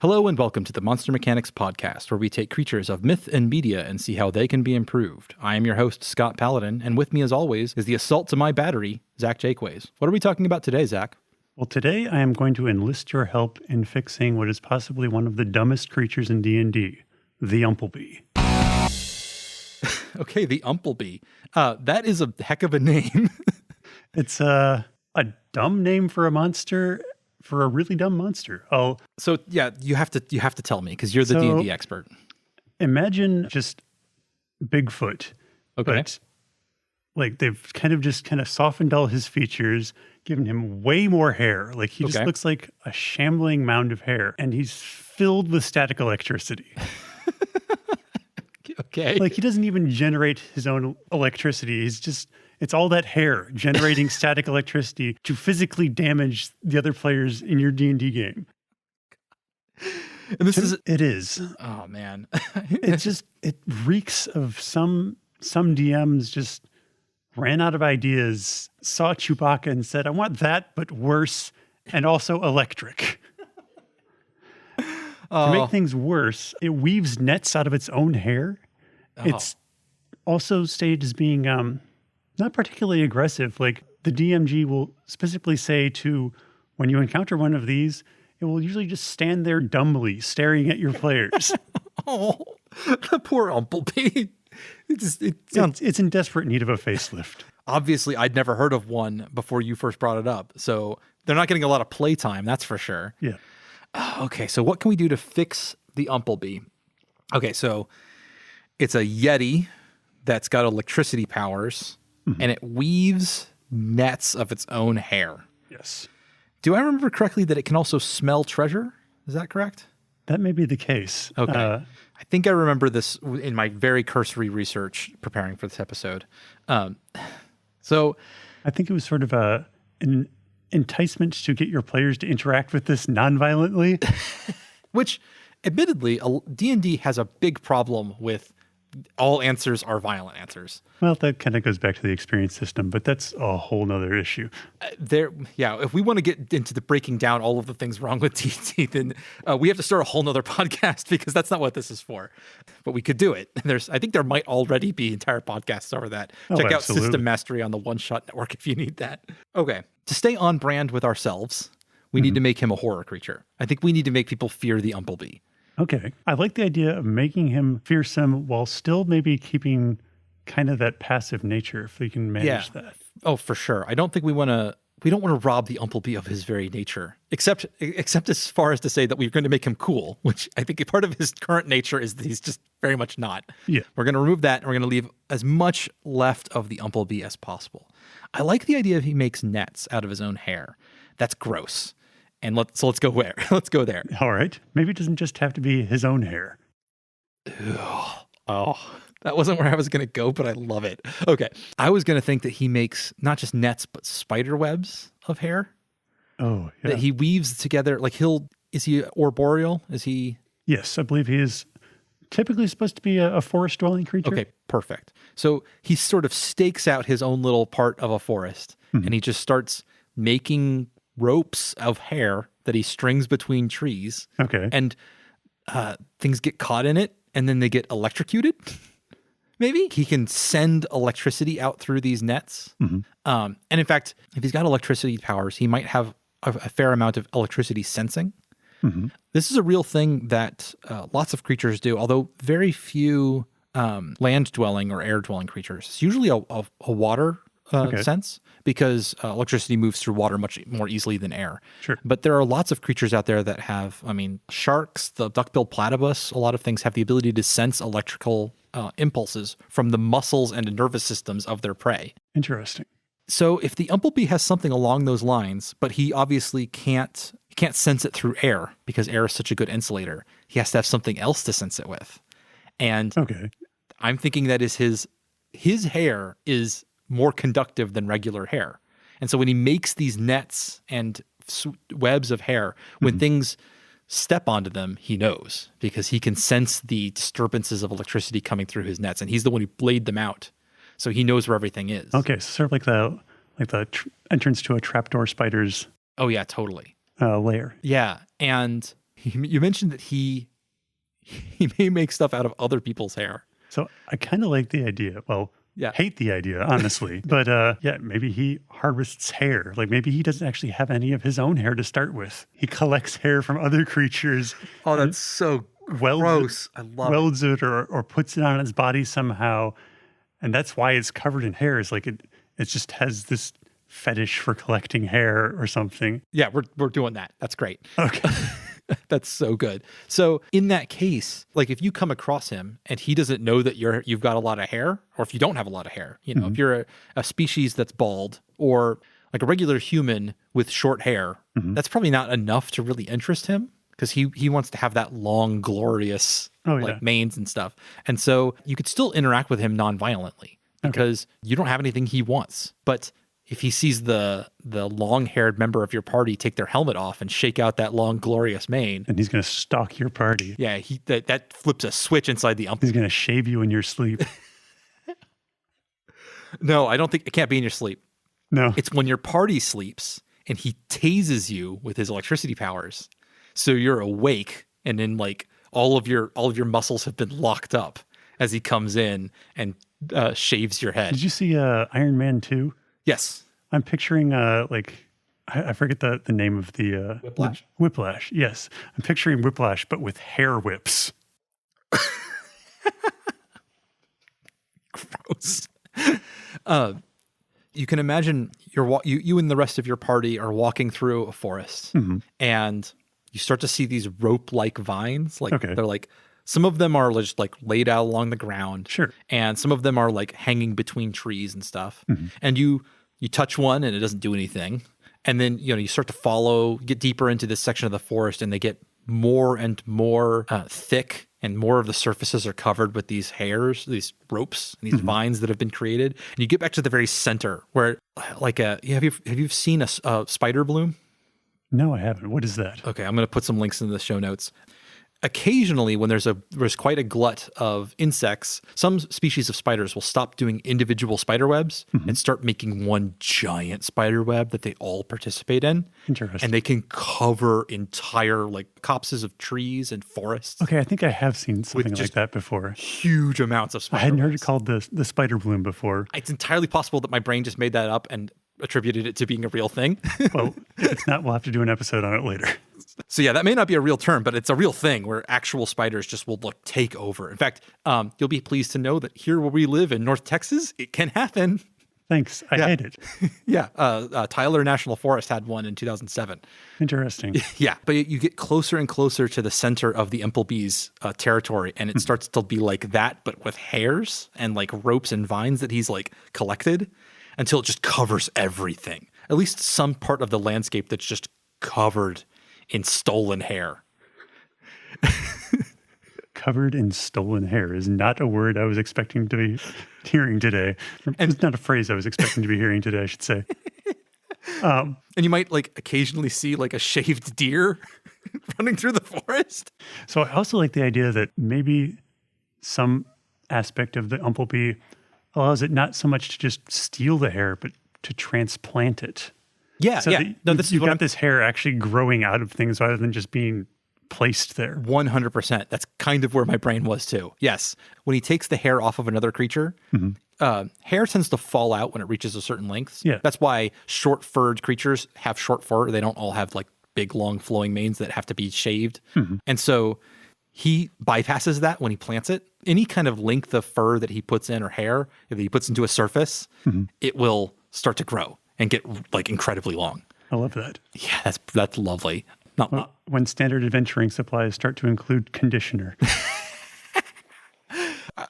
Hello and welcome to the Monster Mechanics Podcast, where we take creatures of myth and media and see how they can be improved. I am your host, Scott Paladin, and with me as always is the assault to my battery, Zach Jaquays. What are we talking about today, Zach? Well, today I am going to enlist your help in fixing what is possibly one of the dumbest creatures in D&D, the Umpleby. Okay, the Umpleby. That is a heck of a name. It's a dumb name for a monster, for a really dumb monster. So yeah, you have to tell me because you're the D&D expert. Imagine just Bigfoot. Okay. But like they've kind of softened all his features, given him way more hair. Like he just looks like a shambling mound of hair, and he's filled with static electricity. Okay. Like he doesn't even generate his own electricity. It's all that hair generating static electricity to physically damage the other players in your D&D game. And it is. Oh man. It reeks of some DMs just ran out of ideas, saw Chewbacca and said, I want that, but worse and also electric. To make things worse, it weaves nets out of its own hair. It's also stated as being not particularly aggressive. Like the DMG will specifically say to, when you encounter one of these, it will usually just stand there dumbly staring at your players. Oh, the poor Umpleby. It's in desperate need of a facelift. Obviously, I'd never heard of one before you first brought it up. So they're not getting a lot of playtime, that's for sure. Yeah. Okay, so what can we do to fix the Umpleby? Okay, so it's a Yeti that's got electricity powers, and it weaves nets of its own hair. Yes. Do I remember correctly that it can also smell treasure? Is that correct? That may be the case. Okay. I think I remember this in my very cursory research preparing for this episode. So I think it was sort of an enticement to get your players to interact with this non-violently. Which, admittedly, D&D has a big problem with all answers are violent answers. Well, that kind of goes back to the experience system, but that's a whole nother issue. If we want to get into the breaking down all of the things wrong with D&D, then we have to start a whole nother podcast because that's not what this is for. But we could do it. I think there might already be entire podcasts over that. Check out System Mastery on the One Shot Network if you need that. Okay. To stay on brand with ourselves, we need to make him a horror creature. I think we need to make people fear the Umpleby. Okay. I like the idea of making him fearsome while still maybe keeping kind of that passive nature, if we can manage that. Oh, for sure. I don't think we don't want to rob the Umpleby of his very nature, except as far as to say that we're going to make him cool, which I think part of his current nature is that he's just very much not. Yeah. We're going to remove that, and we're going to leave as much left of the Umpleby as possible. I like the idea that he makes nets out of his own hair. That's gross. And let's go where? Let's go there. All right. Maybe it doesn't just have to be his own hair. Oh, that wasn't where I was going to go, but I love it. Okay. I was going to think that he makes not just nets, but spider webs of hair. Oh, yeah. That he weaves together. Like is he arboreal? Is he? Yes, I believe he is typically supposed to be a forest dwelling creature. Okay, perfect. So he sort of stakes out his own little part of a forest and he just starts making ropes of hair that he strings between trees. Okay. And things get caught in it and then they get electrocuted. Maybe he can send electricity out through these nets. And in fact, if he's got electricity powers, he might have a fair amount of electricity sensing. This is a real thing that lots of creatures do, although very few land dwelling or air dwelling creatures. It's usually a water sense, because electricity moves through water much more easily than air. Sure. But there are lots of creatures out there that have, sharks, the duck-billed platypus, a lot of things have the ability to sense electrical impulses from the muscles and nervous systems of their prey. Interesting. So if the Umpleby has something along those lines, but he obviously can't sense it through air because air is such a good insulator, he has to have something else to sense it with. And I'm thinking that is his hair is more conductive than regular hair. And so when he makes these nets and webs of hair, when things step onto them, he knows because he can sense the disturbances of electricity coming through his nets. And he's the one who laid them out. So he knows where everything is. Okay. So sort of like the entrance to a trapdoor spider's. Oh yeah, totally. Layer. Yeah. And You mentioned that he may make stuff out of other people's hair. So I kind of like the idea. Well, yeah. Hate the idea, honestly. But yeah, maybe he harvests hair. Like maybe he doesn't actually have any of his own hair to start with. He collects hair from other creatures. Oh, that's so gross. I love it or puts it on his body somehow. And that's why it's covered in hair. It's like it just has this fetish for collecting hair or something. Yeah, we're doing that. That's great. Okay. That's so good. So in that case, like if you come across him and he doesn't know that you've got a lot of hair, or if you don't have a lot of hair, if you're a species that's bald or like a regular human with short hair, that's probably not enough to really interest him because he wants to have that long, glorious manes and stuff. And so you could still interact with him non-violently because you don't have anything he wants. But if he sees the long-haired member of your party take their helmet off and shake out that long, glorious mane, and he's going to stalk your party. Yeah, that flips a switch inside the Umpleby. He's going to shave you in your sleep. No, I don't think it can't be in your sleep. No, it's when your party sleeps and he tases you with his electricity powers, so you're awake, and then like all of your muscles have been locked up as he comes in and shaves your head. Did you see Iron Man 2? Yes. I'm picturing I forget the name of the Whiplash. Whiplash, yes. I'm picturing Whiplash, but with hair whips. Gross. You can imagine you and the rest of your party are walking through a forest, and you start to see these rope-like vines. They're like, some of them are just like laid out along the ground. Sure. And some of them are like hanging between trees and stuff. And you touch one and it doesn't do anything. And then, you start to get deeper into this section of the forest, and they get more and more thick, and more of the surfaces are covered with these hairs, these ropes, these vines that have been created. And you get back to the very center where have you seen a spider bloom? No, I haven't. What is that? Okay. I'm going to put some links in the show notes. Occasionally, when there's quite a glut of insects, some species of spiders will stop doing individual spider webs and start making one giant spider web that they all participate in. Interesting. And they can cover entire copses of trees and forests. Okay, I think I have seen something like that before. Huge amounts of spider I hadn't webs. heard it called the spider bloom before. It's entirely possible that my brain just made that up and attributed it to being a real thing. Well, if it's not, we'll have to do an episode on it later. So yeah, that may not be a real term, but it's a real thing where actual spiders just will take over. In fact, you'll be pleased to know that here where we live in North Texas, it can happen. Thanks. I hate it. Yeah. Tyler National Forest had one in 2007. Interesting. Yeah. But you get closer and closer to the center of the Umpleby's territory, and it starts to be like that, but with hairs and like ropes and vines that he's like collected until it just covers everything. At least some part of the landscape that's just covered in stolen hair. Covered in stolen hair is not a word I was expecting to be hearing today. And it's not a phrase I was expecting to be hearing today, I should say. And you might occasionally see a shaved deer running through the forest. So I also like the idea that maybe some aspect of the Umpleby allows it not so much to just steal the hair, but to transplant it. Yeah, so you've got this hair actually growing out of things rather than just being placed there. 100%. That's kind of where my brain was too. Yes. When he takes the hair off of another creature, hair tends to fall out when it reaches a certain length. Yeah. That's why short-furred creatures have short fur. They don't all have big, long, flowing manes that have to be shaved. And so he bypasses that when he plants it. Any kind of length of fur that he puts in, or hair that he puts into a surface, it will start to grow and get incredibly long. I love that. Yeah, that's lovely. When standard adventuring supplies start to include conditioner.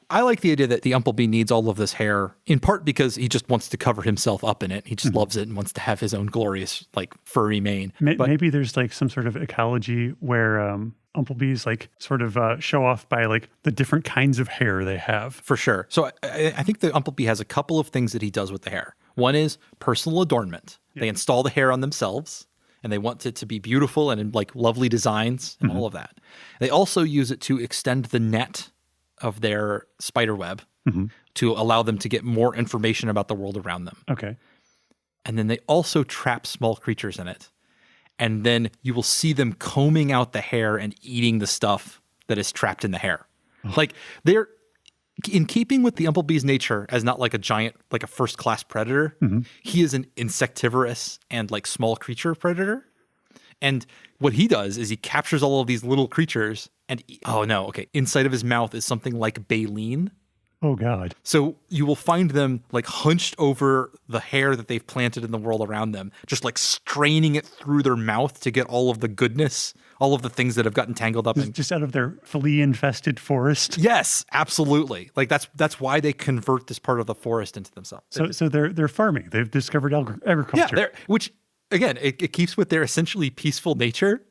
I like the idea that the Umpleby needs all of this hair, in part because he just wants to cover himself up in it. He just loves it and wants to have his own glorious, furry mane. Maybe there's some sort of ecology where Umplebees sort of show off by the different kinds of hair they have. For sure. So I think the Umpleby has a couple of things that he does with the hair. One is personal adornment. Yeah. They install the hair on themselves, and they want it to be beautiful and in lovely designs and all of that. They also use it to extend the net of their spider web to allow them to get more information about the world around them. Okay. And then they also trap small creatures in it. and then you will see them combing out the hair and eating the stuff that is trapped in the hair. Like, they're in keeping with the Umplebee's nature as not like a giant, like a first-class predator. He is an insectivorous and like small creature predator. And what he does is he captures all of these little creatures and inside of his mouth is something like baleen. Oh, God. So you will find them like hunched over the hair that they've planted in the world around them, just like straining it through their mouth to get all of the goodness, all of the things that have gotten tangled up. Just out of their flea-infested forest? Yes, absolutely. Like that's why they convert this part of the forest into themselves. So they're farming. They've discovered agriculture. Yeah, which, again, it keeps with their essentially peaceful nature,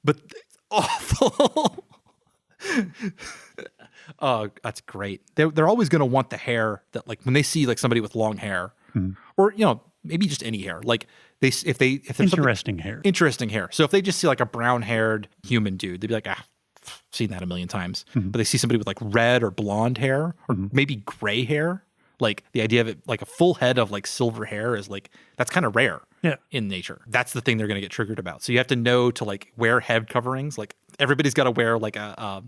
but awful. Oh, that's great. They're always going to want the hair that, like, when they see like somebody with long hair, or maybe just any hair. Like if there's interesting hair. So if they just see like a brown-haired human dude, they'd be like, I've seen that a million times. But they see somebody with like red or blonde hair, or maybe gray hair. Like the idea of it, like a full head of like silver hair is like, that's kind of rare in nature. That's the thing they're going to get triggered about. So you have to know to like wear head coverings. Like everybody's got to wear like a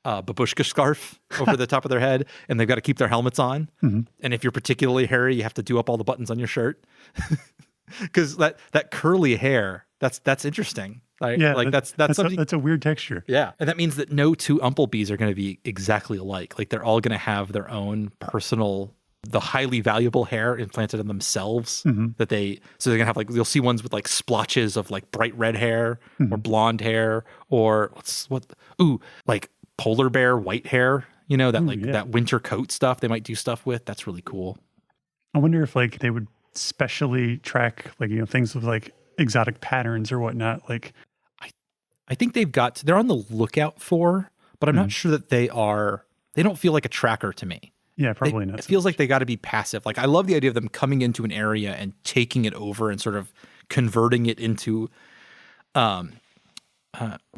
babushka scarf over the top of their head, and they've got to keep their helmets on. And if you're particularly hairy, you have to do up all the buttons on your shirt. Because that curly hair, that's interesting. Right? Yeah, like that's something. That's a weird texture. Yeah, and that means that no two Umplebees are going to be exactly alike. Like they're all going to have their own personal, the highly valuable hair implanted in themselves. So they're gonna have like, you'll see ones with like splotches of like bright red hair or blonde hair, or like polar bear white hair. That winter coat stuff they might do stuff with. That's really cool. I wonder if like they would specially track like things with like exotic patterns or whatnot. Like I think they're on the lookout for, but I'm not sure that they don't feel like a tracker to me. Yeah, probably not. It feels like they got to be passive. Like I love the idea of them coming into an area and taking it over and sort of converting it into, what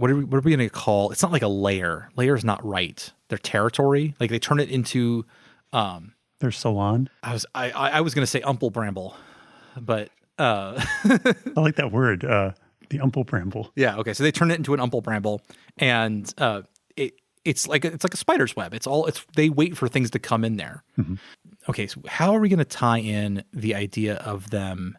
are we going to call? It's not like a lair. Lair is not right. Their territory. Like they turn it into, their salon. I was going to say umple bramble, but I like that word. The umple bramble. Yeah. Okay. So they turn it into an umple bramble, and it's like a spider's web. They wait for things to come in there. Okay. So how are we going to tie in the idea of them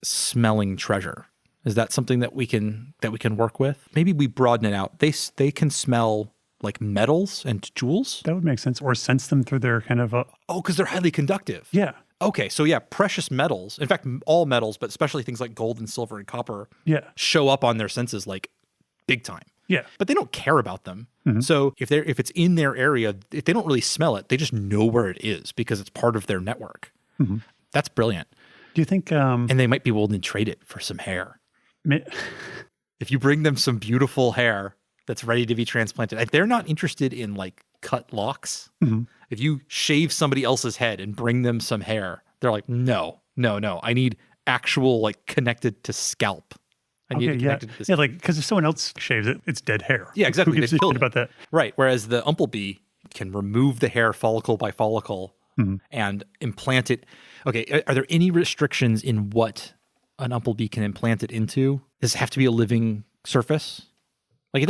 smelling treasure? Is that something that we can work with? Maybe we broaden it out. They can smell like metals and jewels. That would make sense. Or sense them through their kind of because they're highly conductive. Yeah. Okay, so yeah, precious metals. In fact, all metals, but especially things like gold and silver and copper, show up on their senses like big time. Yeah, but they don't care about them. So if it's in their area, if they don't really smell it, they just know where it is because it's part of their network. That's brilliant. Do you think? And they might be willing to trade it for some hair. If you bring them some beautiful hair that's ready to be transplanted, if they're not interested in like cut locks. If you shave somebody else's head and bring them some hair, they're like, no. I need actual like connected to scalp. I need it connected to this. Yeah, like because if someone else shaves it, it's dead hair. Yeah, exactly. Who gives a shit about that? Right. Whereas the Umplebee can remove the hair follicle by follicle and implant it. Okay. Are there any restrictions in what an Umplebee can implant it into? Does it have to be a living surface? Like it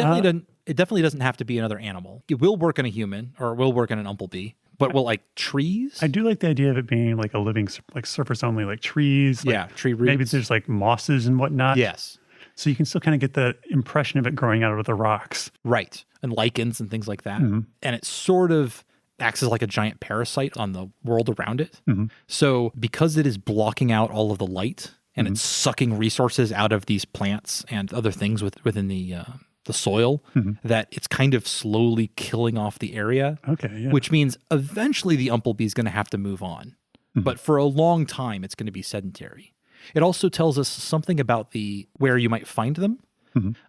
definitely doesn't have to be another animal. It will work on a human or it will work on an Umplebee, but will like trees? I do like the idea of it being like a living, like surface only, like trees. Like tree roots. Maybe there's like mosses and whatnot. Yes. So you can still kind of get the impression of it growing out of the rocks. Right. And lichens and things like that. And it sort of acts as like a giant parasite on the world around it. So because it is blocking out all of the light and it's sucking resources out of these plants and other things within the soil, that it's kind of slowly killing off the area. Okay, yeah. Which means eventually the Umplebee is going to have to move on. But for a long time, it's going to be sedentary. It also tells us something about where you might find them.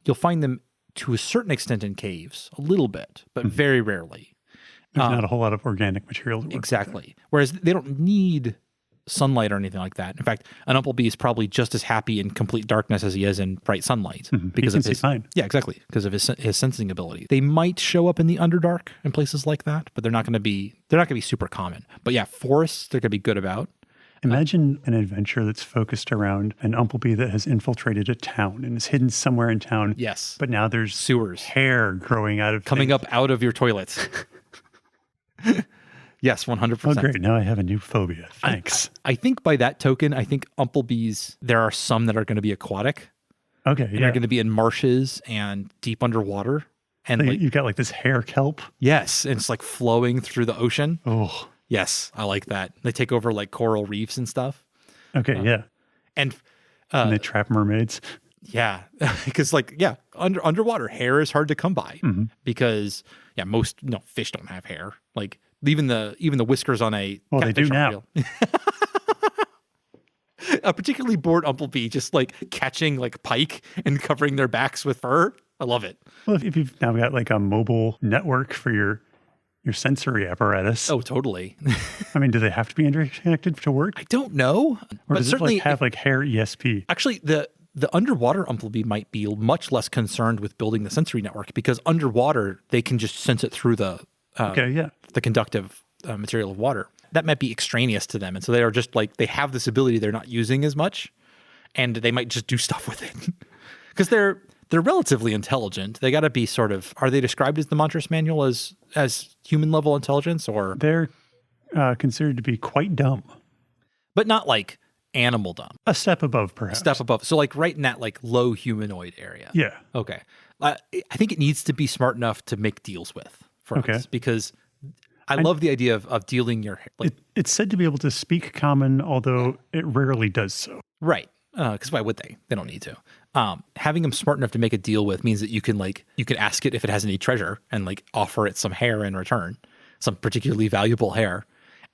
You'll find them to a certain extent in caves, a little bit, but very rarely. There's not a whole lot of organic material. Exactly. Whereas they don't need sunlight or anything like that. In fact, an Umplebee is probably just as happy in complete darkness as he is in bright sunlight because of his fine. Yeah, exactly, because of his sensing ability. They might show up in the Underdark and places like that, but they're not going to be super common. But yeah, forests they're going to be good about, Imagine an adventure that's focused around an umpleby that has infiltrated a town and is hidden somewhere in town. Yes. But now there's sewers hair growing out of coming up out of your toilets. Yes, 100%. Oh, great. Now I have a new phobia. Thanks. I think by that token, I think umplebees, there are some that are going to be aquatic. Okay, and they're going to be in marshes and deep underwater. And like, you've got like this hair kelp. Yes, and it's like flowing through the ocean. Oh. Yes, I like that. They take over like coral reefs and stuff. Okay, yeah. And they trap mermaids. Yeah, because underwater hair is hard to come by because most fish don't have hair. Like even the whiskers on a they do now. A particularly bored umplebee just like catching like pike and covering their backs with fur. I love it. Well, if you've now got like a mobile network for your sensory apparatus. Oh, totally. I mean, do they have to be interconnected to work? I don't know. Or does it like have like hair ESP? Actually, the underwater umpleby might be much less concerned with building the sensory network because underwater they can just sense it through the conductive material of water. That might be extraneous to them, and so they are just like they have this ability they're not using as much, and they might just do stuff with it because they're relatively intelligent. They got to be sort of. Are they described as the Montrose Manual as human level intelligence, or they're considered to be quite dumb, but not like animal dumb? A step above, perhaps. A step above. So like right in that like low humanoid area. Yeah. Okay. I think it needs to be smart enough to make deals with for us because I love the idea of dealing your. Like, it's said to be able to speak common, although it rarely does so. Right. Because why would they? They don't need to. Having them smart enough to make a deal with means that you can ask it if it has any treasure and like offer it some hair in return, some particularly valuable hair.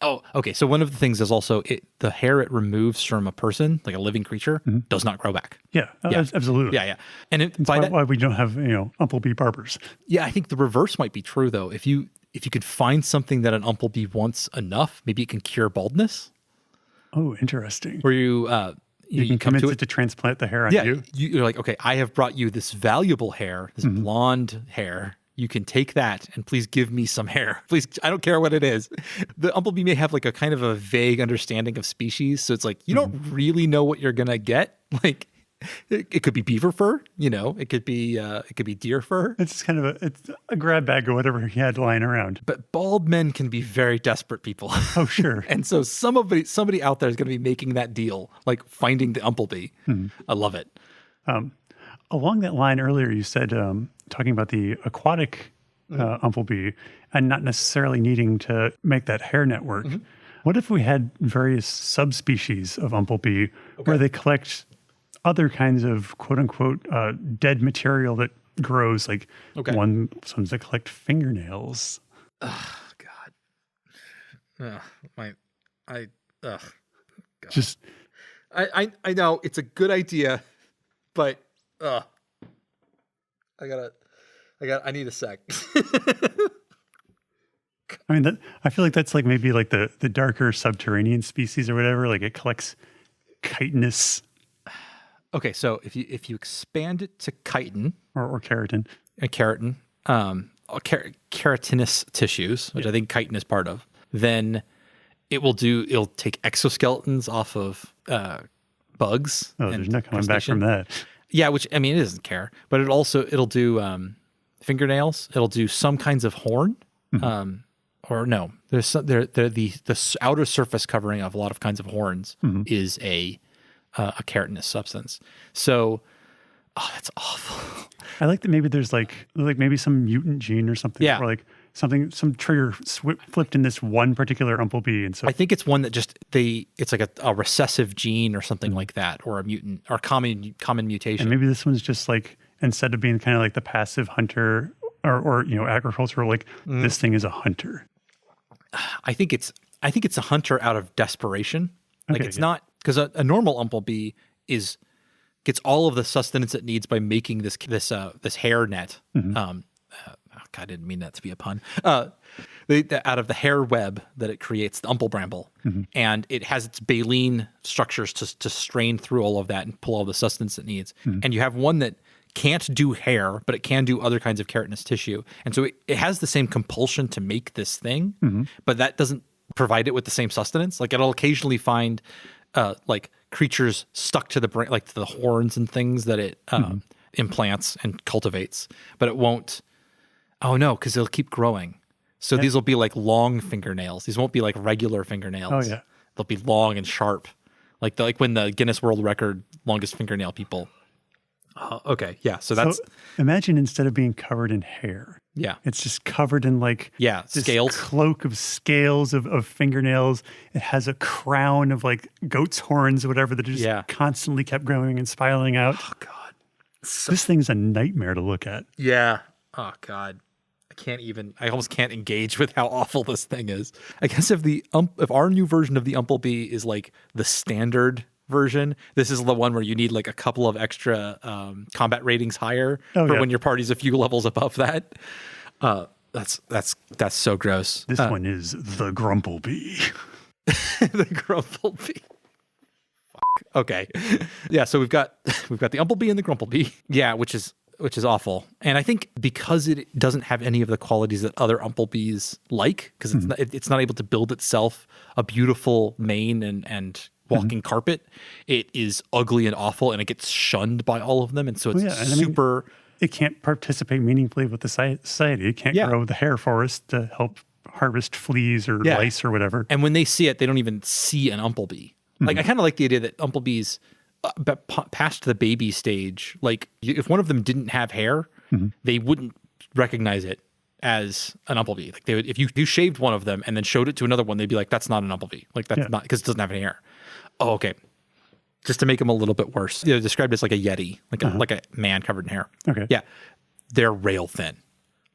Oh, okay. So one of the things is also the hair it removes from a person, like a living creature, does not grow back. Yeah, absolutely. Yeah. And why we don't have umplebee barbers. Yeah, I think the reverse might be true though. If you could find something that an umplebee wants enough, maybe it can cure baldness. Oh, interesting. Where you can convince it to transplant the hair on you. You're like, okay, I have brought you this valuable hair, this blonde hair. You can take that and please give me some hair. Please, I don't care what it is. The umplebee may have like a kind of a vague understanding of species. So it's like, you don't really know what you're going to get. Like it could be beaver fur, it could be deer fur. It's kind of it's a grab bag or whatever he had lying around. But bald men can be very desperate people. Oh, sure. And so somebody out there is going to be making that deal, like finding the umplebee. I love it. Along that line earlier, you said, talking about the aquatic umplebee and not necessarily needing to make that hair network. What if we had various subspecies of umplebee where they collect other kinds of quote unquote dead material that grows, like some that collect fingernails? Oh, God. God. Just I know it's a good idea, but I need a sec. I mean, I feel like that's like maybe like the darker subterranean species or whatever. Like it collects chitinous. Okay, so if you expand it to chitin or keratin, keratinous tissues, which I think chitin is part of, then it'll take exoskeletons off of bugs. Oh, there's no coming back from that. Yeah, which I mean, it doesn't care, but it'll do fingernails. It'll do some kinds of horn, or no. There's the outer surface covering of a lot of kinds of horns is a keratinous substance. So, that's awful. I like that maybe there's like maybe some mutant gene or something. Yeah. Or like some trigger flipped in this one particular umplebee. And so I think it's one that it's like a recessive gene or something like that, or a mutant or common mutation. And maybe this one's just like, instead of being kind of like the passive hunter or agricultural, like this thing is a hunter. I think it's a hunter out of desperation. Like it's not, because a normal umplebee gets all of the sustenance it needs by making this hair net. God, I didn't mean that to be a pun. Out of the hair web that it creates, the umpelbramble, and it has its baleen structures to strain through all of that and pull all the sustenance it needs. And you have one that can't do hair, but it can do other kinds of keratinous tissue. And so it has the same compulsion to make this thing, but that doesn't provide it with the same sustenance. Like it'll occasionally find like creatures stuck to the brain, like to the horns and things that it implants and cultivates, but it won't. Oh no, because it'll keep growing. So these will be like long fingernails. These won't be like regular fingernails. Oh yeah, they'll be long and sharp, like when the Guinness World Record longest fingernail people. Okay, yeah. So imagine instead of being covered in hair, it's just covered in like this scales, cloak of scales of fingernails. It has a crown of like goat's horns or whatever that just constantly kept growing and spiraling out. Oh God, this thing's a nightmare to look at. Yeah. Oh God. I almost can't engage with how awful this thing is. I guess if our new version of the Umpleby is like the standard version, this is the one where you need like a couple of extra combat ratings higher for when your party's a few levels above that. That's so gross. This one is the Grumpleby. The Grumpleby. Fuck. Okay. Yeah, so we've got the Umpleby and the Grumpleby. Yeah, which is awful. And I think because it doesn't have any of the qualities that other Umplebees like, because it's not able to build itself a beautiful mane and walking carpet, it is ugly and awful, and it gets shunned by all of them. And so it's super... it can't participate meaningfully with the society. It can't grow the hair forest to help harvest fleas or lice or whatever. And when they see it, they don't even see an Umpleby. Like, I kind of like the idea that Umplebees... but past the baby stage, like if one of them didn't have hair, they wouldn't recognize it as an Umpleby. Like they would, if you shaved one of them and then showed it to another one, they'd be like, "That's not an Umpleby. Like that's not because it doesn't have any hair." Oh, okay. Just to make them a little bit worse, they're described as like a yeti, like a man covered in hair. Okay, yeah, they're rail thin.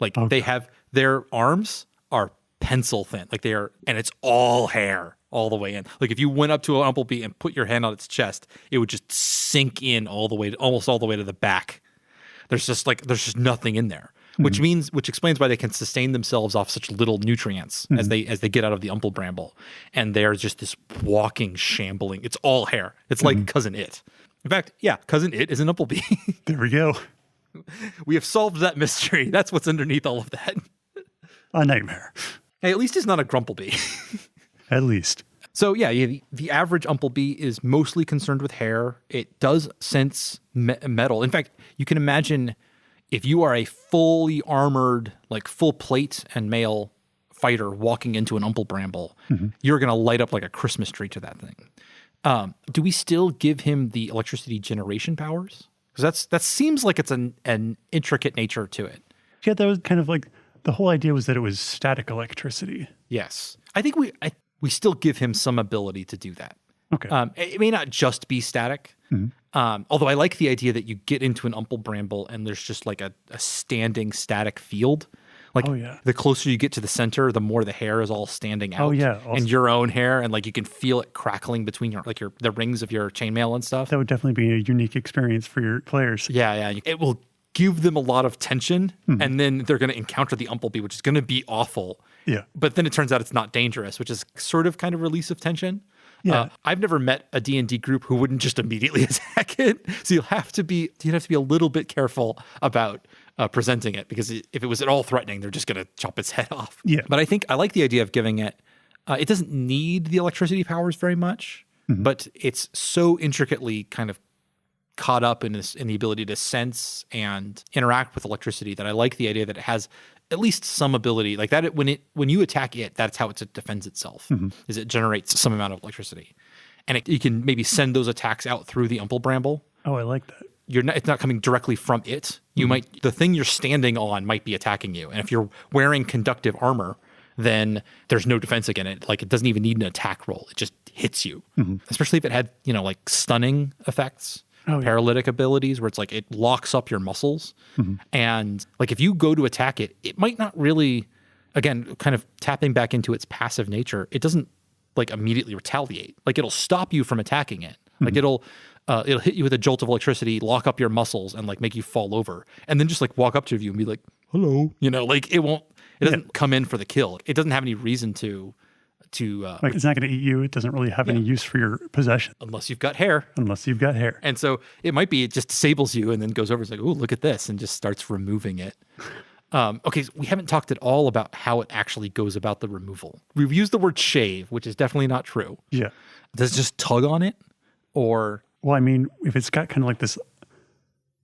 Like they have their arms are pencil thin. Like and it's all hair. All the way in. Like if you went up to an Umpleby and put your hand on its chest, it would just sink in almost all the way to the back. There's just nothing in there, which explains why they can sustain themselves off such little nutrients as they get out of the Umplebramble. And they're just this walking, shambling. It's all hair. It's like Cousin It. In fact, Cousin It is an Umpleby. There we go. We have solved that mystery. That's what's underneath all of that. A nightmare. Hey, at least it's not a Grumpleby. At least. So the average Umpleby is mostly concerned with hair. It does sense metal. In fact, you can imagine if you are a fully armored, like full plate and mail fighter walking into an Umplebramble, you're going to light up like a Christmas tree to that thing. Do we still give him the electricity generation powers? Because that seems like it's an intricate nature to it. Yeah, that was kind of like the whole idea was that it was static electricity. Yes, I think we still give him some ability to do that. Okay. It may not just be static, although I like the idea that you get into an Umplebramble and there's just like a standing static field. Like the closer you get to the center, the more the hair is all standing out. Oh yeah, and your own hair, and like you can feel it crackling between the rings of your chainmail and stuff. That would definitely be a unique experience for your players. Yeah. It will give them a lot of tension, and then they're going to encounter the Umpleby, which is going to be awful. Yeah. But then it turns out it's not dangerous, which is sort of kind of release of tension. Yeah. I've never met a D&D group who wouldn't just immediately attack it. So you'd have to be a little bit careful about presenting it, because if it was at all threatening, they're just going to chop its head off. Yeah. But I like the idea of giving it, it doesn't need the electricity powers very much, but it's so intricately kind of caught up in the ability to sense and interact with electricity that I like the idea that it has at least some ability like that. When you attack it, that's how it defends itself, is it generates some amount of electricity, and you can maybe send those attacks out through the Umplebramble. Oh, I like that. It's not coming directly from it. The thing you're standing on might be attacking you, and if you're wearing conductive armor, then there's no defense against it. Like it doesn't even need an attack roll; it just hits you. Especially if it had like stunning effects. Paralytic abilities where it's like it locks up your muscles, and like if you go to attack it, it might not really, again, kind of tapping back into its passive nature, it doesn't like immediately retaliate. Like it'll stop you from attacking it. Like it'll hit you with a jolt of electricity, lock up your muscles, and like make you fall over, and then just like walk up to you and be like, "Hello," like it doesn't come in for the kill. It doesn't have any reason to like it's not going to eat you. It doesn't really have any use for your possession unless you've got hair. And so it might be it just disables you and then goes over. It's like, oh, look at this, and just starts removing it. Okay, so we haven't talked at all about how it actually goes about the removal. We've used the word shave, which is definitely not true. Yeah. Does it just tug on it? Or... Well, I mean, if it's got kind of like this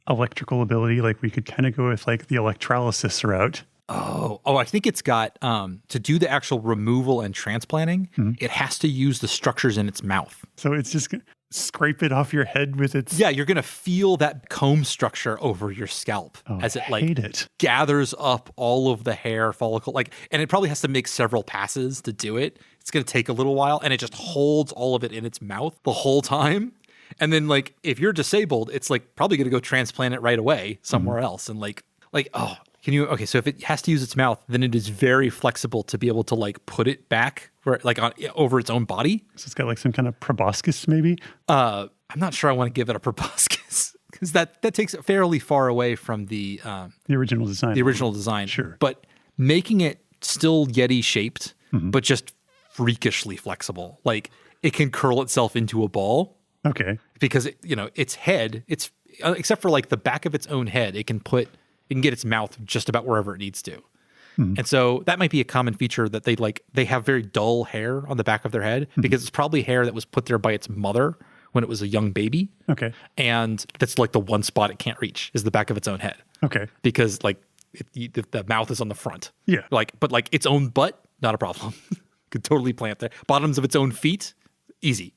electrical ability, like we could kind of go with like the electrolysis route. Oh, I think it's got, to do the actual removal and transplanting, it has to use the structures in its mouth. So it's just going to scrape it off your head with its... Yeah, you're going to feel that comb structure over your scalp as it gathers up all of the hair follicle. And it probably has to make several passes to do it. It's going to take a little while, and it just holds all of it in its mouth the whole time. And then if you're disabled, it's probably going to go transplant it right away somewhere else. And so if it has to use its mouth, then it is very flexible to be able to put it back over its own body. So it's got some kind of proboscis maybe? I'm not sure I want to give it a proboscis because that takes it fairly far away from the original design. The original design. Sure. But making it still Yeti shaped, but just freakishly flexible. It can curl itself into a ball. Okay. Because its head, it's except for the back of its own head, it can get its mouth just about wherever it needs to. And so that might be a common feature that they have very dull hair on the back of their head because it's probably hair that was put there by its mother when it was a young baby. Okay. And that's the one spot it can't reach is the back of its own head. Okay. Because the mouth is on the front. Yeah. But its own butt, not a problem. Could totally plant there. Bottoms of its own feet, easy.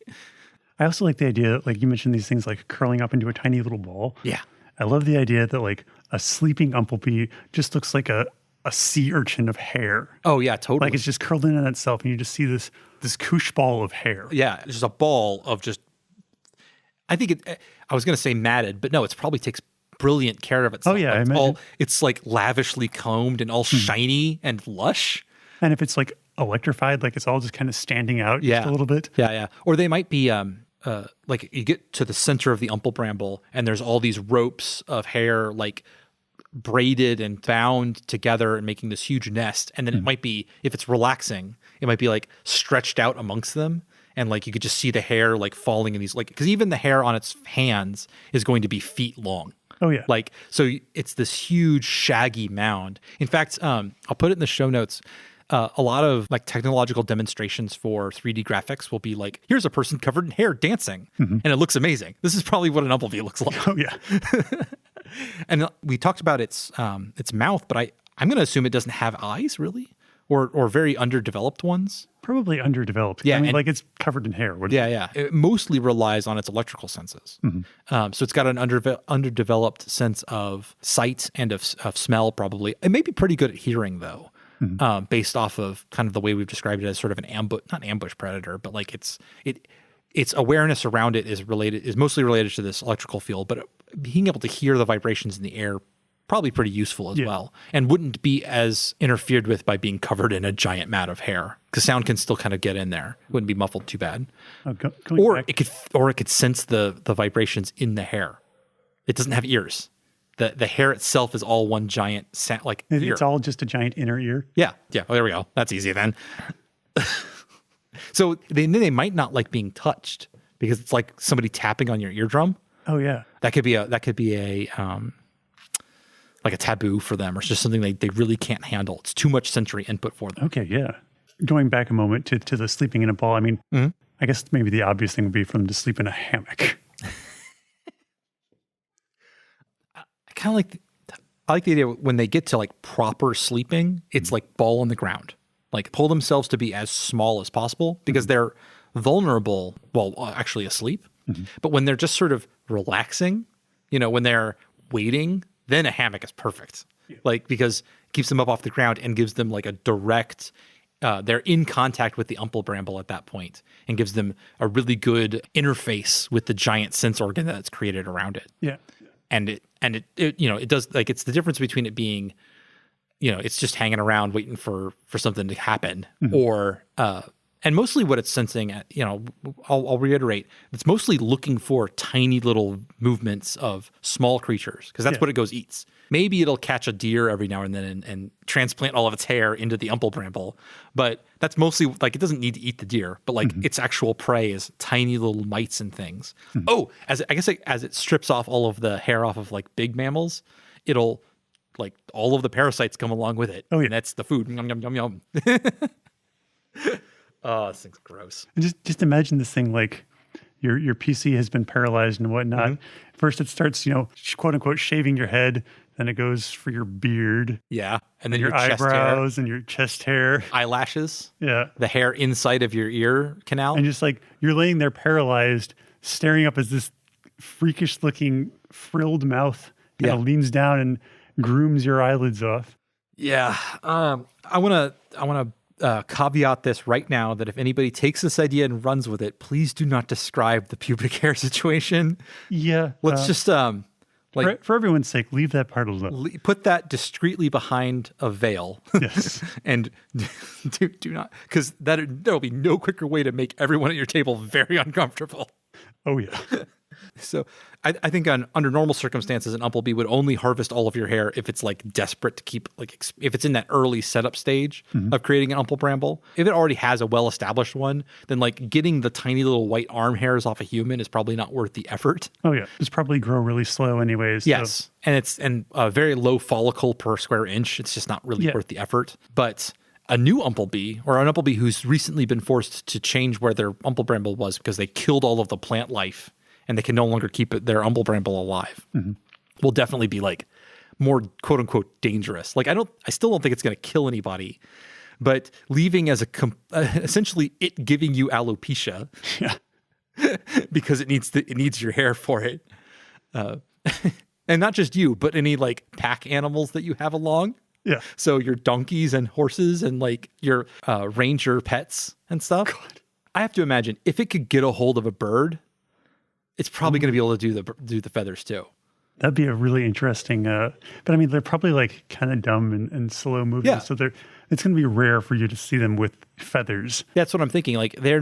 I also like the idea, you mentioned these things curling up into a tiny little ball. Yeah. I love the idea that a sleeping Umpleby just looks like a sea urchin of hair. Oh yeah, totally. It's just curled in on itself and you just see this koosh ball of hair. Yeah, it's just a ball of just, I was going to say matted, but no, it probably takes brilliant care of itself. Oh yeah, I imagine. It's lavishly combed and all shiny and lush. And if it's electrified, it's all just kind of standing out just a little bit. Yeah, yeah. Or they might be, you get to the center of the bramble and there's all these ropes of hair braided and bound together and making this huge nest. And then it might be, if it's relaxing, it might be stretched out amongst them. And you could just see the hair falling in these, because even the hair on its hands is going to be feet long. Oh yeah. So it's this huge shaggy mound. In fact, I'll put it in the show notes. A lot of technological demonstrations for 3D graphics will be here's a person covered in hair dancing, and it looks amazing. This is probably what an Umpleby looks like. Oh yeah. And we talked about its mouth, but I'm going to assume it doesn't have eyes really, or very underdeveloped ones. Probably underdeveloped. Yeah, it's covered in hair. Yeah. It mostly relies on its electrical senses. So it's got an underdeveloped sense of sight and of smell probably. It may be pretty good at hearing though. Based off of kind of the way we've described it as sort of an not ambush predator, but its awareness around it is mostly related to this electrical field, but being able to hear the vibrations in the air probably pretty useful as well, and wouldn't be as interfered with by being covered in a giant mat of hair because sound can still kind of get in there. Wouldn't be muffled too bad. It could sense the vibrations in the hair. It doesn't have ears. The hair itself is all one giant ear. It's all just a giant inner ear. Yeah. Well, there we go. That's easy then. So they might not like being touched because it's like somebody tapping on your eardrum. Oh yeah. That could be a taboo for them, or it's just something they really can't handle. It's too much sensory input for them. Okay, yeah. Going back a moment to the sleeping in a ball. I mean, I guess maybe the obvious thing would be for them to sleep in a hammock. I like the idea when they get to proper sleeping, it's ball on the ground. Pull themselves to be as small as possible because they're vulnerable while actually asleep. But when they're just sort of relaxing, when they're waiting, then a hammock is perfect. Because it keeps them up off the ground and gives them a direct, they're in contact with the bramble at that point and gives them a really good interface with the giant sense organ that's created around it. Yeah. And it does, it's the difference between it being, it's just hanging around waiting for something to happen, or and mostly what it's sensing at, I'll reiterate, it's mostly looking for tiny little movements of small creatures because that's what it goes eats. Maybe it'll catch a deer every now and then and transplant all of its hair into the bramble, but that's mostly it doesn't need to eat the deer, but its actual prey is tiny little mites and things. Oh, as it strips off all of the hair off of big mammals, it'll like all of the parasites come along with it. Oh, yeah. And that's the food. Yum, yum, yum, yum. Oh, this thing's gross. And just imagine this thing like your PC has been paralyzed and whatnot. First it starts, quote unquote, shaving your head. Then it goes for your beard. Yeah. And then your chest eyebrows hair, and your chest hair. eyelashes. Yeah. The hair inside of your ear canal. And just like you're laying there paralyzed, staring up as this freakish looking frilled mouth kind of leans down and grooms your eyelids off. Yeah. I want to caveat this right now that if anybody takes this idea and runs with it, please do not describe the pubic hair situation. Yeah. Let's just for everyone's sake, leave that part alone. Put that discreetly behind a veil. Yes. And do not, because there'll be no quicker way to make everyone at your table very uncomfortable. Oh, yeah. So I think under normal circumstances, an Umpleby would only harvest all of your hair if it's like desperate to keep, like if it's in that early setup stage of creating an Umplebramble. If it already has a well-established one, then like getting the tiny little white arm hairs off a human is probably not worth the effort. Oh yeah, it's probably grow really slow anyways. Yes, so. and it's a very low follicle per square inch. It's just not really worth the effort. But a new Umpleby, or an Umpleby who's recently been forced to change where their Umplebramble was because they killed all of the plant life and they can no longer keep their Umplebramble alive, will definitely be like more quote unquote dangerous. Like I still don't think it's going to kill anybody, but leaving as essentially it giving you alopecia, because it needs your hair for it, and not just you, but any like pack animals that you have along. Yeah. So your donkeys and horses and like your ranger pets and stuff. God. I have to imagine if it could get a hold of a bird, it's probably going to be able to do the feathers too. That'd be a really interesting, but I mean, they're probably like kind of dumb and slow moving. Yeah. So it's going to be rare for you to see them with feathers. That's what I'm thinking. Like they're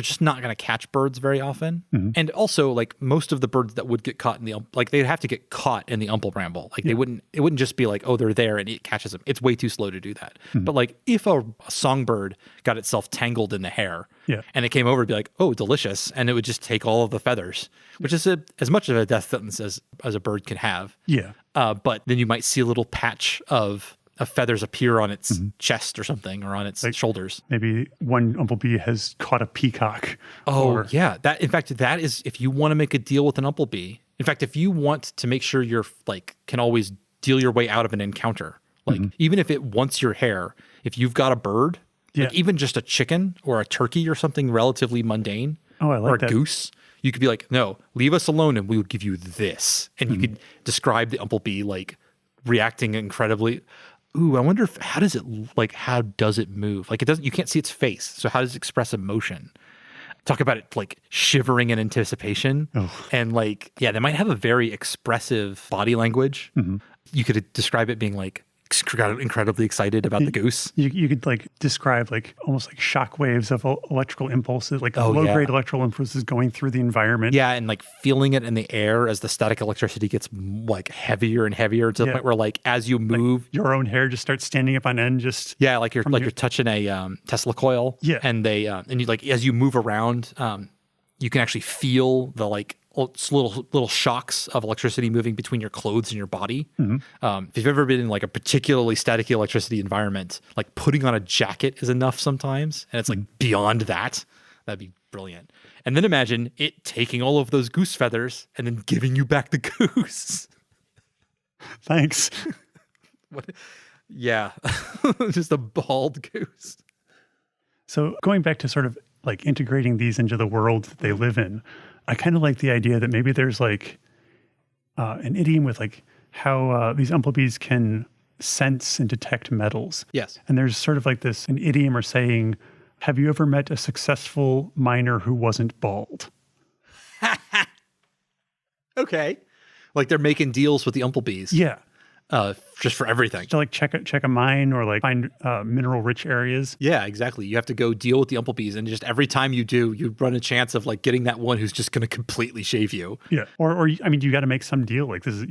just not going to catch birds very often. And also like most of the birds that would get caught in they'd have to get caught in the Umplebramble. Like it wouldn't just be like, oh, they're there and it catches them. It's way too slow to do that. But like if a songbird got itself tangled in the hair and it came over to be like, oh, delicious. And it would just take all of the feathers, which is as much of a death sentence as a bird can have. Yeah. But then you might see a little patch of feathers appear on its chest or something, or on its shoulders. Maybe one Umpleby has caught a peacock. Yeah. In fact, that is, if you want to make a deal with an Umpleby, in fact, if you want to make sure you're like, can always deal your way out of an encounter, like even if it wants your hair, if you've got a bird, like even just a chicken or a turkey or something relatively mundane, or a goose, you could be like, no, leave us alone and we will give you this. And you could describe the Umpleby like reacting incredibly. Ooh, I wonder how does it move? Like you can't see its face. So how does it express emotion? Talk about it like shivering in anticipation. And like, yeah, they might have a very expressive body language. You could describe it being like incredibly excited about the goose. You could like describe like almost like shock waves of electrical impulses, like low-grade electrical impulses going through the environment. Yeah, and like feeling it in the air as the static electricity gets like heavier and heavier to the point where like as you move, like your own hair just starts standing up on end. Like you're touching a Tesla coil. Yeah, and and you like as you move around, you can actually feel the like little shocks of electricity moving between your clothes and your body. If you've ever been in like a particularly staticky electricity environment, like putting on a jacket is enough sometimes, and it's like beyond that. That'd be brilliant. And then imagine it taking all of those goose feathers and then giving you back the goose. Thanks. What? Yeah, just a bald goose. So going back to sort of like integrating these into the world that they live in, I kind of like the idea that maybe there's like an idiom with like how these Umplebys can sense and detect metals. Yes. And there's sort of like an idiom or saying, have you ever met a successful miner who wasn't bald? Okay. Like they're making deals with the Umplebys. Yeah. Just for everything. To like check a mine or like find mineral rich areas. Yeah, exactly. You have to go deal with the Umplebys, and just every time you do, you run a chance of like getting that one who's just going to completely shave you. Yeah. Or I mean, you got to make some deal like this.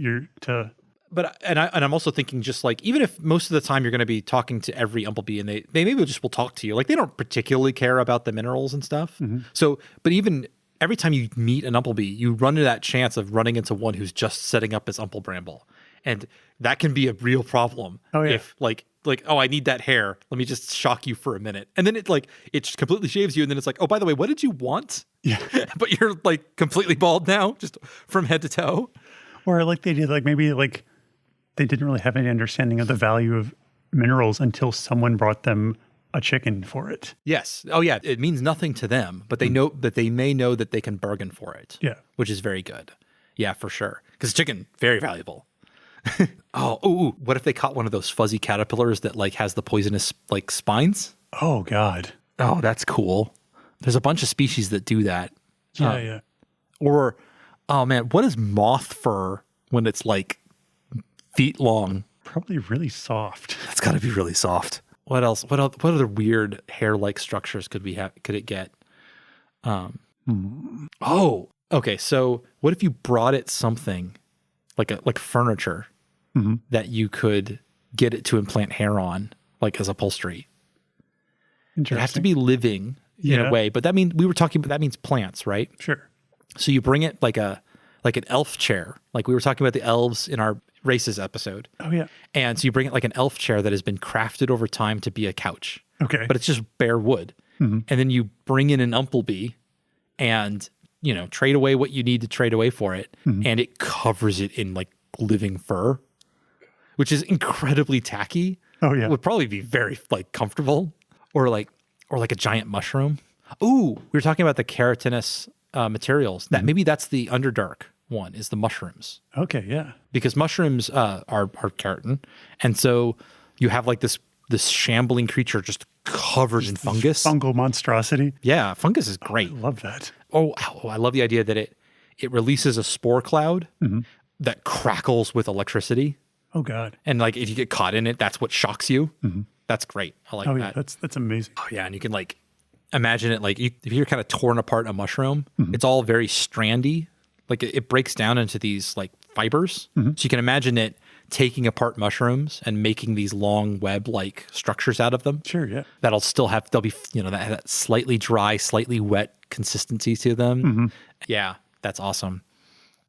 But I'm also thinking just like, even if most of the time you're going to be talking to every Umpleby and they maybe just will talk to you, like they don't particularly care about the minerals and stuff. So, but even every time you meet an Umpleby, you run into that chance of running into one who's just setting up his Umplebramble. And that can be a real problem. Oh, yeah. If oh, I need that hair. Let me just shock you for a minute. And then it just completely shaves you. And then it's like, oh, by the way, what did you want? Yeah. But you're like completely bald now, just from head to toe. Or like they did, like maybe like they didn't really have any understanding of the value of minerals until someone brought them a chicken for it. Yes. Oh, yeah. It means nothing to them, but they know that they may know that they can bargain for it. Yeah. Which is very good. Yeah, for sure. Because chicken, very valuable. What if they caught one of those fuzzy caterpillars that like has the poisonous like spines? Oh, God. Oh, that's cool. There's a bunch of species that do that. Yeah. Or, oh man, what is moth fur when it's like feet long? Probably really soft. That's got to be really soft. What else? What other weird hair-like structures could it get? Oh, okay. So what if you brought it something like furniture that you could get it to implant hair on, like as upholstery? It has to be living in a way, but that means that means plants, right? Sure. So you bring it like an elf chair, like we were talking about the elves in our races episode. Oh yeah. And so you bring it like an elf chair that has been crafted over time to be a couch. Okay. But it's just bare wood. And then you bring in an Umpleby and, trade away what you need to trade away for it. And it covers it in like living fur, which is incredibly tacky. Oh yeah. It would probably be very like comfortable or like a giant mushroom. Ooh, we were talking about the keratinous materials. That maybe that's the Underdark one is the mushrooms. Okay, yeah. Because mushrooms are keratin. And so you have like this shambling creature just covered in fungus. Fungal monstrosity. Yeah, fungus is great. I love that. Oh, I love the idea that it releases a spore cloud that crackles with electricity. Oh God. And like if you get caught in it, that's what shocks you. That's great. I like that. Yeah, that's amazing. Oh yeah, and you can like imagine it like if you're kind of torn apart a mushroom, it's all very strandy. Like it breaks down into these like fibers. So you can imagine it taking apart mushrooms and making these long web-like structures out of them. Sure, yeah. They'll be, that slightly dry, slightly wet consistency to them. Yeah, that's awesome.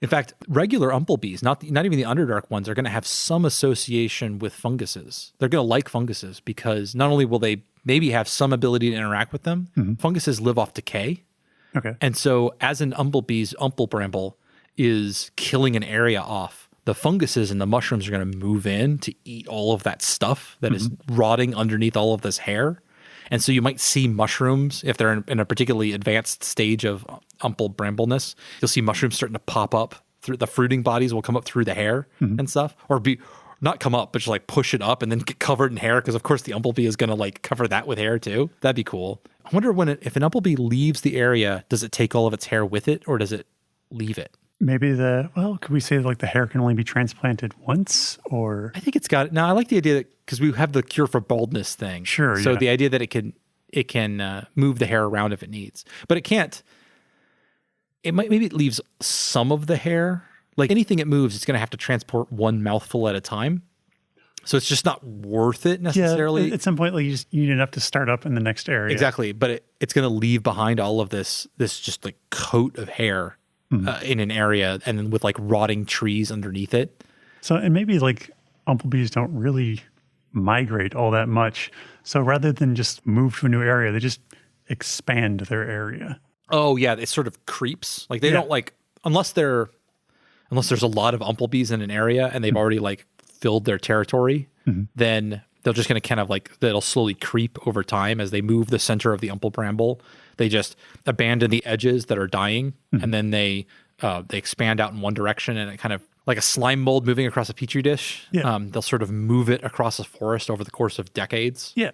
In fact, regular Umplebys, not even the Underdark ones, are going to have some association with funguses. They're going to like funguses because not only will they maybe have some ability to interact with them, funguses live off decay. Okay. And so as an Umplebee's Umplebramble is killing an area off, the funguses and the mushrooms are going to move in to eat all of that stuff that is rotting underneath all of this hair. And so you might see mushrooms, if they're in a particularly advanced stage of Umplebrambleness, you'll see mushrooms starting to pop up through the fruiting bodies will come up through the hair and stuff, or not come up, but just like push it up and then get covered in hair. Because of course the Umplebee is going to like cover that with hair too. That'd be cool. I wonder if an Umplebee leaves the area, does it take all of its hair with it or does it leave it? Maybe could we say like the hair can only be transplanted once or? I think it's got it. Now I like the idea that because we have the cure for baldness thing. Sure. So the idea that it can move the hair around if it needs, but it can't. Maybe it leaves some of the hair. Like anything it moves, it's going to have to transport one mouthful at a time. So it's just not worth it necessarily. Yeah, at some point, like you need enough to start up in the next area. Exactly. But it's going to leave behind all of this just like coat of hair in an area and then with like rotting trees underneath it. So, and maybe like Umplebees don't really migrate all that much. So rather than just move to a new area, they just expand their area. Oh yeah. It sort of creeps. Like they don't like, unless there's a lot of Umplebees in an area and they've already like filled their territory, then they're just going to kind of like, that'll slowly creep over time as they move the center of the Umplebramble. They just abandon the edges that are dying and then they expand out in one direction and it kind of like a slime mold moving across a petri dish. Yeah. They'll sort of move it across a forest over the course of decades. Yeah.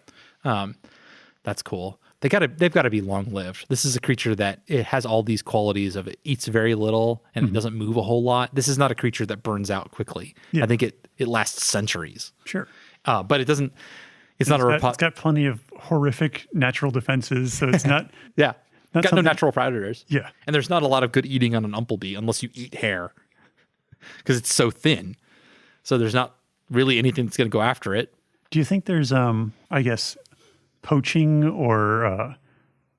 That's cool. They've got to be long lived. This is a creature that it has all these qualities of it eats very little and it doesn't move a whole lot. This is not a creature that burns out quickly. Yeah. I think it lasts centuries. Sure. But it doesn't, it's not it's got plenty of horrific natural defenses. So it's not, yeah. Got no natural predators. Yeah. And there's not a lot of good eating on an Umplebee unless you eat hair because it's so thin. So there's not really anything that's going to go after it. Do you think there's, poaching or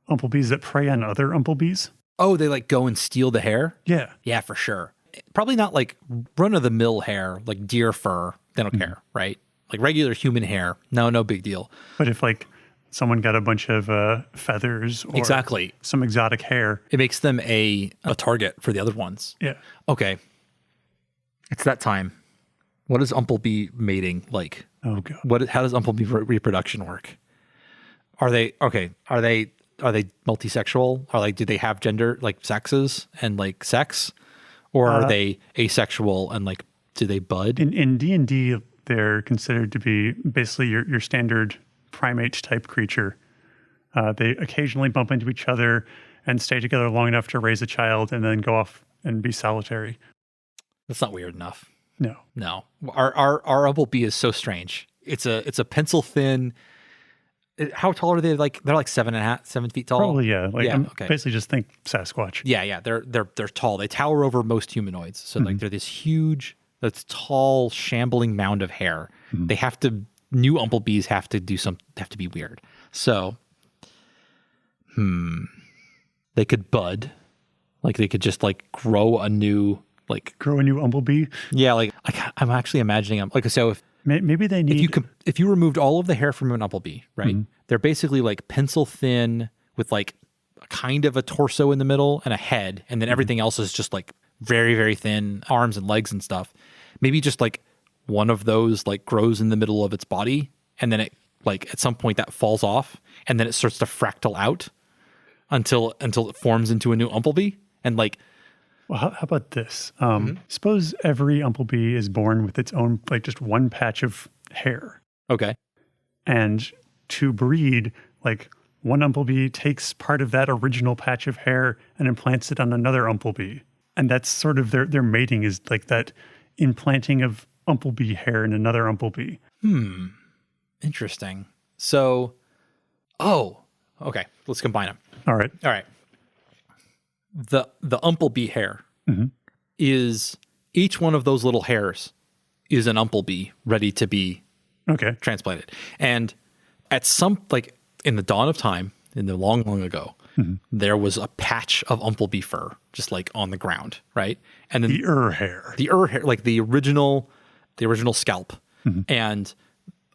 Umplebees that prey on other Umplebees? Oh, they like go and steal the hair? Yeah. Yeah, for sure. Probably not like run-of-the-mill hair, like deer fur. They don't care, right? Like regular human hair. No big deal. But if like someone got a bunch of feathers or exactly some exotic hair, it makes them a target for the other ones. Yeah. Okay. It's that time. What is umplebee mating like? Oh god. How does umplebee reproduction work? Are they multisexual? Do they have gender, like sexes and like sex? Or are they asexual and like do they bud? In D&D, they're considered to be basically your standard primate type creature. They occasionally bump into each other and stay together long enough to raise a child and then go off and be solitary. That's not weird enough. No. Our umplebee is so strange. It's a pencil thin. How tall are they? They're like 7 feet tall. Probably, yeah. Okay. Basically just think Sasquatch. Yeah. They're tall. They tower over most humanoids. So like they're this huge, that's tall, shambling mound of hair. They have to. New umplebees have to be weird. So, they could bud, like they could just like grow a new umplebee. Yeah, I'm actually imagining them. So if maybe they need if you removed all of the hair from an umplebee, right? They're basically like pencil thin with like kind of a torso in the middle and a head, and then everything else is just like very, very thin arms and legs and stuff. Maybe just like one of those like grows in the middle of its body, and then it like at some point that falls off, and then it starts to fractal out until it forms into a new umplebee. And like, well, how about this? Suppose every umplebee is born with its own like just one patch of hair. Okay. And to breed, like one umplebee takes part of that original patch of hair and implants it on another umplebee, and that's sort of their mating is like that implanting of umplebee hair in another umplebee. Interesting. So, okay. Let's combine them. All right. The umplebee hair is each one of those little hairs is an umplebee ready to be transplanted. And at some like in the dawn of time, in the long, long ago, there was a patch of umplebee fur just like on the ground, right? And then the hair, like the original scalp, and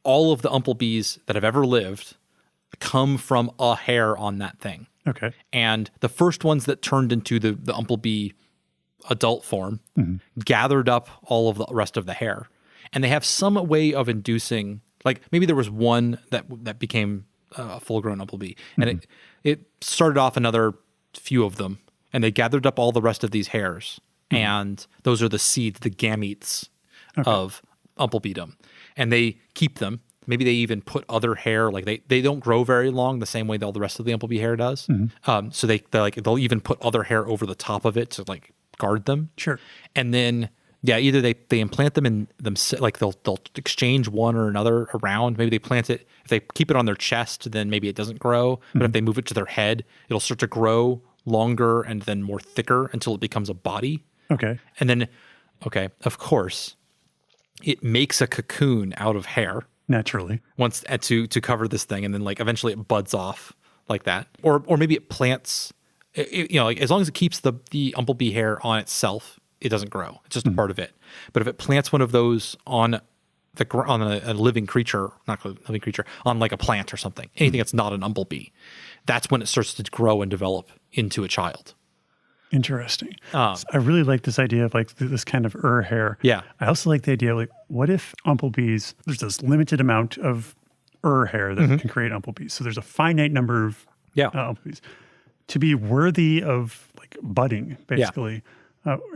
all of the umplebees that have ever lived come from a hair on that thing. Okay. And the first ones that turned into the umplebee adult form gathered up all of the rest of the hair. And they have some way of inducing, like maybe there was one that became a full-grown umplebee. And it started off another few of them. And they gathered up all the rest of these hairs. And those are the seeds, the gametes of umplebeedom. And they keep them. Maybe they even put other hair, like they don't grow very long the same way that all the rest of the umplebee hair does. So they'll even put other hair over the top of it to like guard them. Sure. And then either they implant them in them, like they'll exchange one or another around. Maybe they plant it, if they keep it on their chest, then maybe it doesn't grow. But if they move it to their head, it'll start to grow longer and then more thicker until it becomes a body. Okay. And then, of course, it makes a cocoon out of hair. Naturally. Once to cover this thing, and then like eventually it buds off like that. Or maybe it plants, like as long as it keeps the umplebee hair on itself, it doesn't grow. It's just a part of it. But if it plants one of those on a living creature, not a living creature, on like a plant or something, anything that's not an umplebee, that's when it starts to grow and develop into a child. Interesting. So I really like this idea of like this kind of hair. Yeah. I also like the idea of like, what if umplebees, there's this limited amount of hair that can create umplebees. So there's a finite number of umplebees. To be worthy of like budding, basically,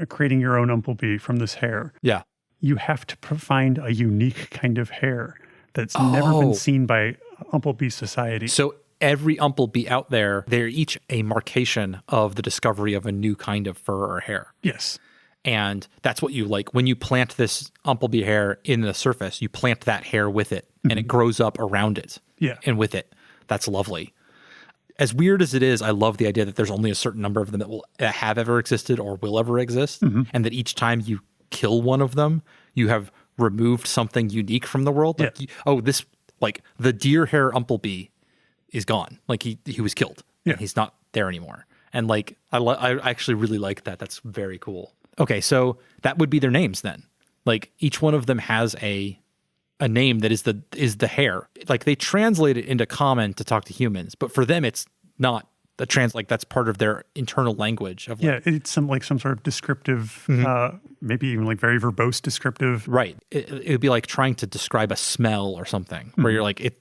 creating your own umplebee from this hair. Yeah. You have to find a unique kind of hair that's never been seen by umplebee society. So every umplebee out there, they're each a markation of the discovery of a new kind of fur or hair. Yes. And that's what you like. When you plant this umplebee hair in the surface, you plant that hair with it, and it grows up around it. Yeah. And with it. That's lovely. As weird as it is, I love the idea that there's only a certain number of them that have ever existed or will ever exist, and that each time you kill one of them, you have removed something unique from the world. Like, the deer hair umplebee is gone. Like he was killed. Yeah. And he's not there anymore. And like I actually really like that. That's very cool. Okay, so that would be their names then. Like each one of them has a name that is the hair. Like they translate it into common to talk to humans, but for them it's not like that's part of their internal language of like, it's some sort of descriptive, maybe even like very verbose descriptive. Right. It would be like trying to describe a smell or something where you're like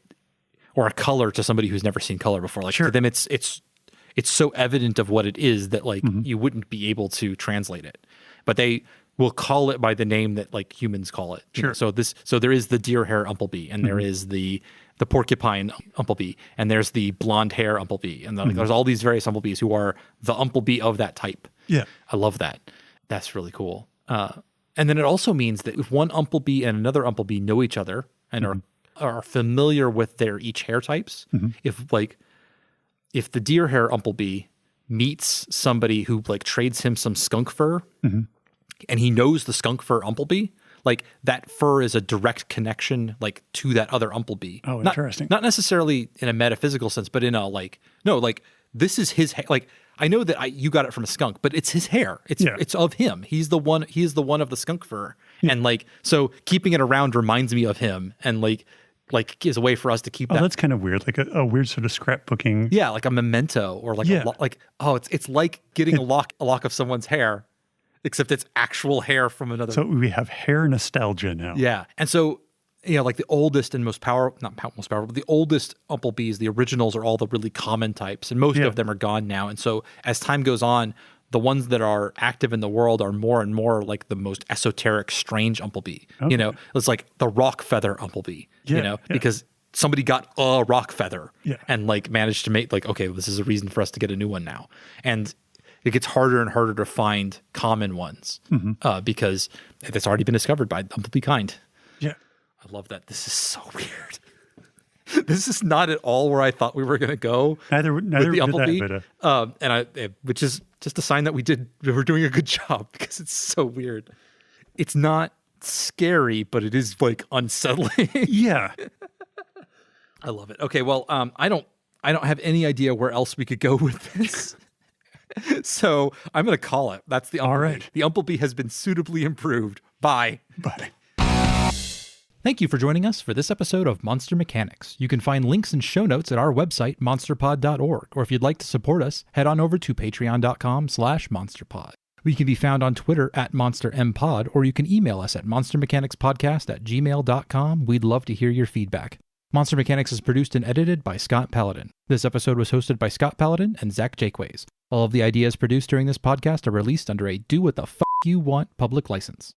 or a color to somebody who's never seen color before. Like sure. To them it's so evident of what it is that like you wouldn't be able to translate it. But they will call it by the name that like humans call it. Sure. So there is the deer hair umpleby, and there is the porcupine umpleby, and there's the blonde hair umpleby, and there's all these various umplebees who are the umpleby of that type. Yeah. I love that. That's really cool. And then it also means that if one umpleby and another umpleby know each other and are familiar with their each hair types, if the deer hair umpleby meets somebody who like trades him some skunk fur and he knows the skunk fur umpleby, like that fur is a direct connection like to that other umpleby. Oh, interesting. Not necessarily in a metaphysical sense, but in a this is his hair. Like I know that you got it from a skunk, but it's his hair. It's of him. He's the one of the skunk fur. Yeah. And like, so keeping it around reminds me of him, and like is a way for us to keep that. That's kind of weird, like a weird sort of scrapbooking. Yeah, like a memento, or like it's like getting a lock of someone's hair, except it's actual hair from another. So we have hair nostalgia now. Yeah, and so like the oldest and most powerful, but the oldest umplebees, the originals are all the really common types, and most of them are gone now. And so as time goes on, the ones that are active in the world are more and more like the most esoteric, strange umpleby. Okay. It's like the rock feather umpleby, because somebody got a rock feather and like managed to make like, okay, this is a reason for us to get a new one now. And it gets harder and harder to find common ones because it's already been discovered by the umpleby kind. Yeah. I love that. This is so weird. This is not at all where I thought we were going to go. Neither with the umpleby, which is just a sign that we're doing a good job, because it's so weird. It's not scary, but it is like unsettling. Yeah, I love it. Okay, well, I don't have any idea where else we could go with this, so I'm going to call it. That's the umpleby. All right. The umpleby has been suitably improved. Bye. Bye. Thank you for joining us for this episode of Monster Mechanics. You can find links and show notes at our website, monsterpod.org, or if you'd like to support us, head on over to patreon.com/monsterpod. We can be found on Twitter at monstermpod, or you can email us at monstermechanicspodcast@gmail.com. We'd love to hear your feedback. Monster Mechanics is produced and edited by Scott Paladin. This episode was hosted by Scott Paladin and Zach Jaquays. All of the ideas produced during this podcast are released under a do what the f*** you want public license.